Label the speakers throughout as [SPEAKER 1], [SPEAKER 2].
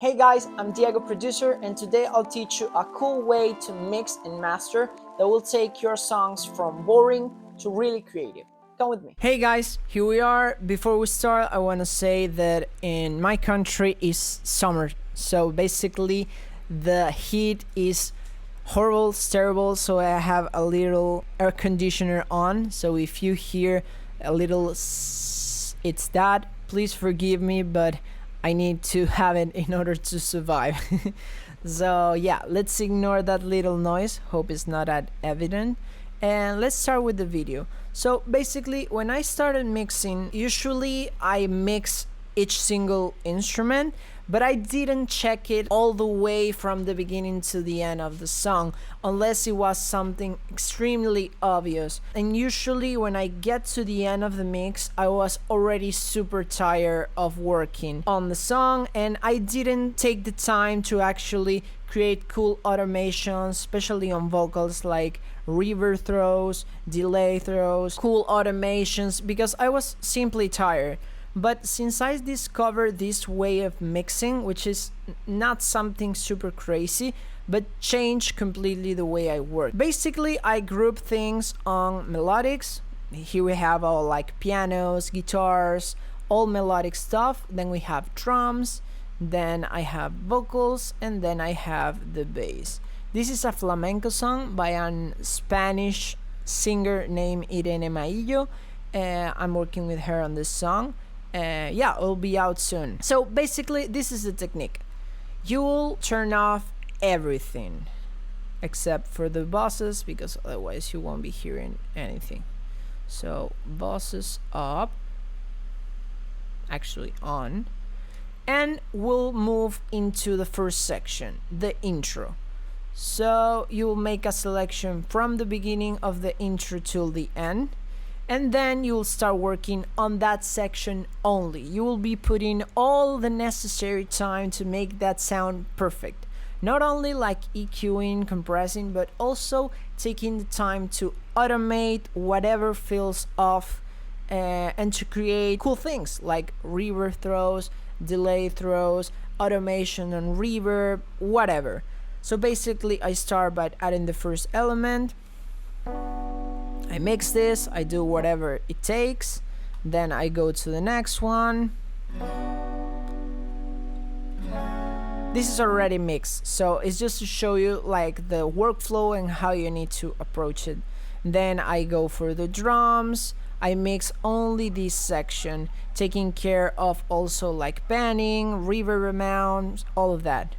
[SPEAKER 1] Hey guys, I'm Diego Producer, and today I'll teach you a cool way to mix and master that will take your songs from boring to really creative. Come with me. Hey guys, here we are. Before we start, I want to say that in my country is summer. So basically the heat is horrible, it's terrible, so I have a little air conditioner on. So if you hear a little it's that. Please forgive me, but I need to have it in order to survive. So yeah, let's ignore that little noise. Hope it's not that evident. And let's start with the video. So basically, when I started mixing, usually I mix each single instrument, but I didn't check it all the way from the beginning to the end of the song unless it was something extremely obvious. And usually when I get to the end of the mix, I was already super tired of working on the song, and I didn't take the time to actually create cool automations, especially on vocals like reverb throws, delay throws, cool automations, because I was simply tired. But since I discovered this way of mixing, which is not something super crazy, but changed completely the way I work. Basically, I group things on melodics. Here we have all like pianos, guitars, all melodic stuff. Then we have drums, then I have vocals, and then I have the bass. This is a flamenco song by a Spanish singer named Irene Maillo. I'm working with her on this song. Yeah, it'll be out soon. So basically, this is the technique. You will turn off everything except for the bosses, because otherwise you won't be hearing anything. So bosses up, actually on, and we'll move into the first section, the intro. So you will make a selection from the beginning of the intro till the end, and then you will start working on that section only. You will be putting all the necessary time to make that sound perfect. Not only like EQing, compressing, but also taking the time to automate whatever feels off, and to create cool things like reverb throws, delay throws, automation and reverb, whatever. So basically I start by adding the first element. I mix this, I do whatever it takes, then I go to the next one. This is already mixed, so it's just to show you like the workflow and how you need to approach it. Then I go for the drums. I mix only this section, taking care of also like panning, reverb amount, all of that.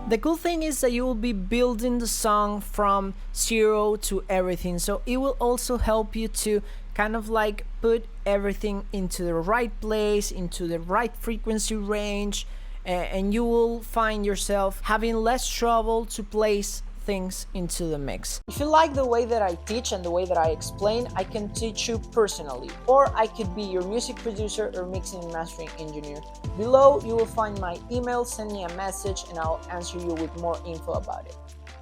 [SPEAKER 1] The cool thing is that you will be building the song from zero to everything, so it will also help you to kind of like put everything into the right place, into the right frequency range, and you will find yourself having less trouble to place things into the mix. If you like the way that I teach and the way that I explain, I can teach you personally, or I could be your music producer or mixing and mastering engineer. Below you will find my email, send me a message and I'll answer you with more info about it.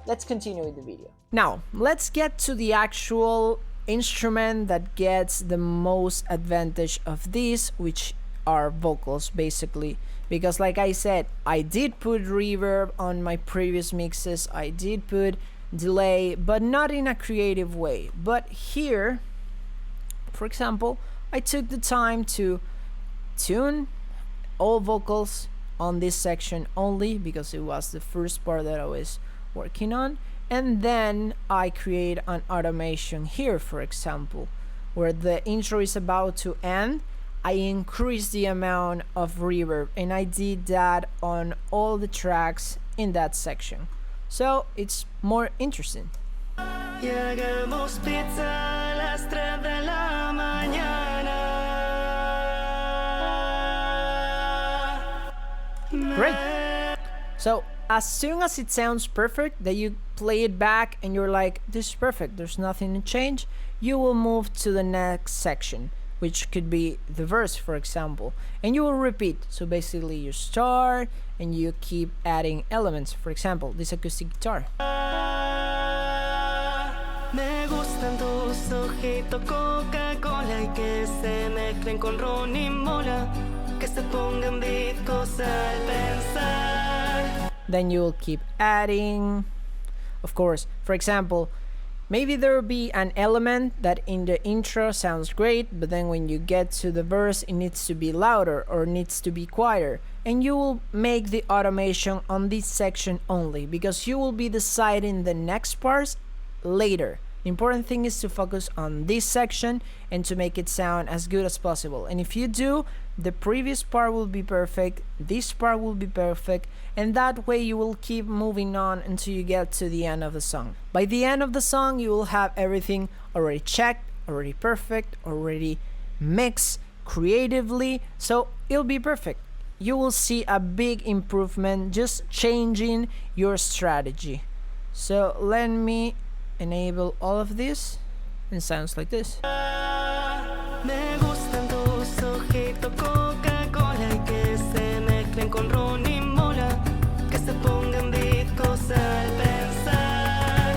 [SPEAKER 1] Let's continue with the video. Now let's get to the actual instrument that gets the most advantage of this, which are vocals basically. Because like I said, I did put reverb on my previous mixes, I did put delay, but not in a creative way. But here, for example, I took the time to tune all vocals on this section only, because it was the first part that I was working on. And then I create an automation here, for example, where the intro is about to end. I increased the amount of reverb, and I did that on all the tracks in that section, so it's more interesting. Great. So as soon as it sounds perfect, that you play it back and you're like, this is perfect, there's nothing to change, you will move to the next section, which could be the verse, for example, and you will repeat. So basically you start and you keep adding elements. For example, this acoustic guitar. Me gustan tus
[SPEAKER 2] tus ojitos Coca-Cola y que se mezclen con ron y mola, que se pongan viscos al pensar.
[SPEAKER 1] Then you'll keep adding. Of course, for example, maybe there will be an element that in the intro sounds great, but then when you get to the verse, it needs to be louder or needs to be quieter. And you will make the automation on this section only, because you will be deciding the next parts later. The important thing is to focus on this section and to make it sound as good as possible. And if you do, the previous part will be perfect, this part will be perfect, and that way you will keep moving on until you get to the end of the song. By the end of the song, you will have everything already checked, already perfect, already mixed creatively, so it'll be perfect. You will see a big improvement just changing your strategy. So let me enable all of this, and it sounds like this.
[SPEAKER 2] Me gustan tus ojitos Coca-Cola y que se mezclen con ron y mola, que se pongan viscos al pensar.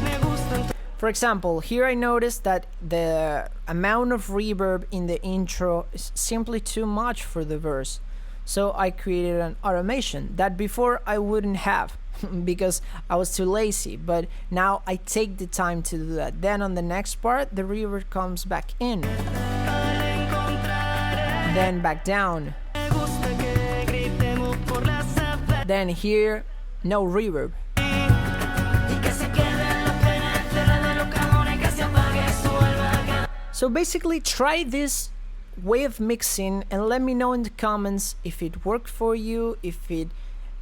[SPEAKER 2] Me gustan.
[SPEAKER 1] For example, here I noticed that the amount of reverb in the intro is simply too much for the verse. So I created an automation that before I wouldn't have because I was too lazy, but now I take the time to do that. Then on the next part, the reverb comes back in, then back down, then here, no reverb. So basically try this way of mixing and let me know in the comments if it worked for you, if it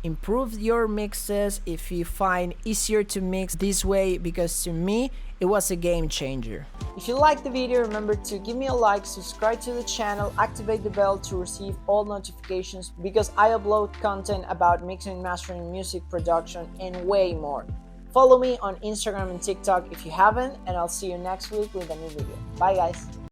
[SPEAKER 1] improved your mixes, if you find easier to mix this way, because to me it was a game changer. If you liked the video, remember to give me a like, subscribe to the channel, activate the bell to receive all notifications, because I upload content about mixing and mastering, music production, and way more. Follow me on Instagram and TikTok if you haven't, and I'll see you next week with a new video. Bye guys!